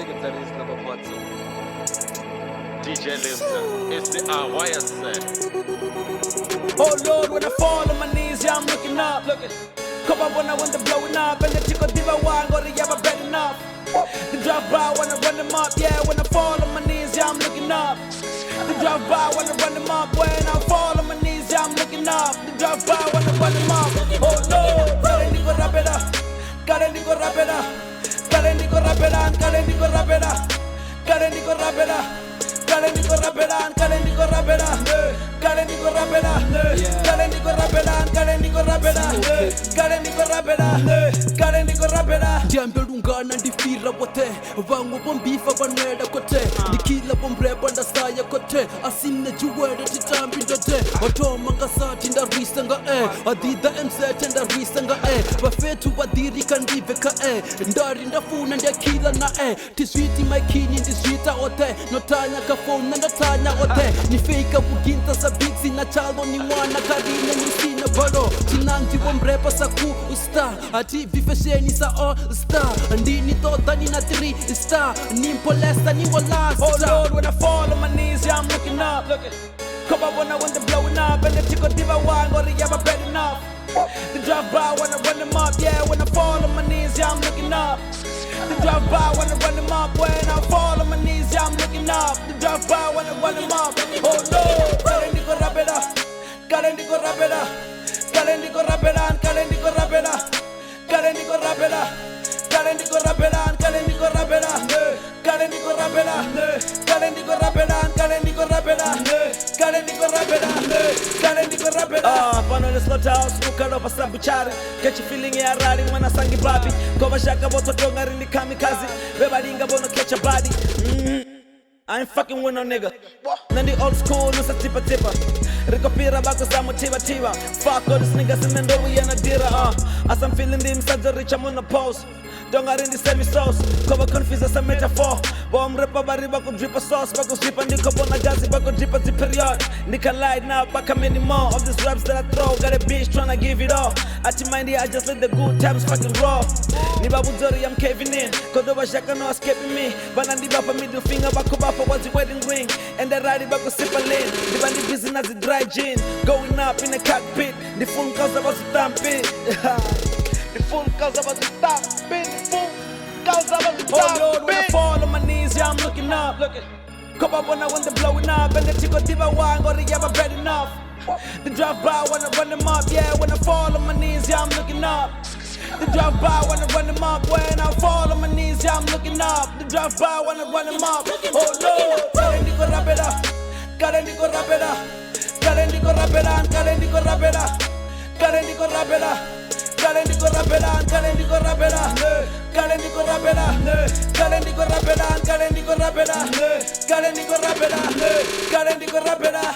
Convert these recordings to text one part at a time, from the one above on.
gitarista papazzo. DJ Limson, it's the YSL. Oh Lord, when I fall on my knees, yeah, I'm looking up. Come on when I want to blowing up, and the chico diva one, go to have a bad enough. The drive by when I run them up, yeah, when I fall on my knees, yeah, I'm looking up. The drive by when I run them up, when I fall on my knees, yeah, I'm looking up. The drive by when I run them up. Oh Lord, Kalendigo Rapida, Kalendigo Rapida, Kalendigo Rapida, Kalendigo Rapida, Kalendigo Rapida, Kalendigo Rapida, Kalendigo Rapida, Kalendigo Rapida, Kalendigo Rapida, Kalendigo Rapida, Kalendigo Rapida, Kalendigo Rapida. Jambe lungana ndifira wote vangu bombifa vanweda kote ndikila bombreba ndasaya kote asimne juwede titambi ndote watoma ngasati ndarisa nga adida mz ndarisa nga vafetu vadirika ndiveka ndari ndafuna ndakila na tiswiti maikini ndiswita ote notanya kafona ndatanya ote nifika buginta sabiksi na chalo ni mwana karine nisina bado chinanti bombreba saku usta ati vifesheni sa star ndini tota nina 3 star nimpolesta niwolasta. Oh Lord, when I fall on my knees, yeah, I'm looking up. Come on when I want to blowing up, and the chico diva one, go to have a bad enough. The drive by when I run them up, yeah, when I fall on my knees, yeah, I'm looking up. The drive by when I run them up, when I fall on my knees, yeah, I'm looking up. The drive by when I run them up. Oh Lord, Kalendigo Rapida, Kalendigo Rapida, Kalendigo Rapida, Kalendigo Rapida, Kalendigo Rapida, Kalendigo Rapida, Kalendigo Rapida, Kalendigo Rapida, Kalendigo Rapida, Kalendigo Rapida, Kalendigo Rapida, Kalendigo Rapida. Pano the slaughterhouse, muka lopa sambuchari. Catch you feeling ya rally when I sang babi. Kova shaka boto tonga rini kamikaze. Beba linga bono catch a body. I ain't fucking with no nigga. Nandi old school, nusa tipa tipa. Rikopira bako sa motiva tiva. Fuck all these niggas in the door, we ain't a dira. As I'm feeling the inside the rich, I'm on the post. Don't got in the semi sauce. Cover confused as a metaphor. Bomb rapper bari bako drip a sauce. Bako strip and niko bona gazi bako drip a period. Nika light now, back many more of these raps that I throw. Got a bitch tryna give it all. At your mind, I just let the good times fucking raw. Niba buzori, I'm caving in. Kodoba shaka no escaping me. Banandi bapa middle finger bako bapa what's the wedding ring. And the ride bako sip a lane. The bandi business as a dry gin. Going up in the cockpit. The full cause about to stamp it. The full cause about to stop it. The full cause about to stop it. Oh Lord, when I fall on my knees, yeah, I'm looking up. Come up when I want to blowing up, and the chico diva one, go to have a bad enough. The drive by when I run them up, yeah, when I fall on my knees, yeah, I'm looking up. The drive by when I run them up, when I fall on my knees, yeah, I'm looking up. The drive by when I run them up. Oh Lord, Kalendigo Rapida, Kalendigo Rapida, Kalendigo Rapida, Kalendigo Rapida, Kalendigo Rapida. Kalendigo Rapida, Kalendigo Rapida, Kalendigo Rapida, Kalendigo Rapida, Kalendigo Rapida, Kalendigo Rapida, Kalendigo Rapida.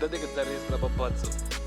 Da gitarista papazzo.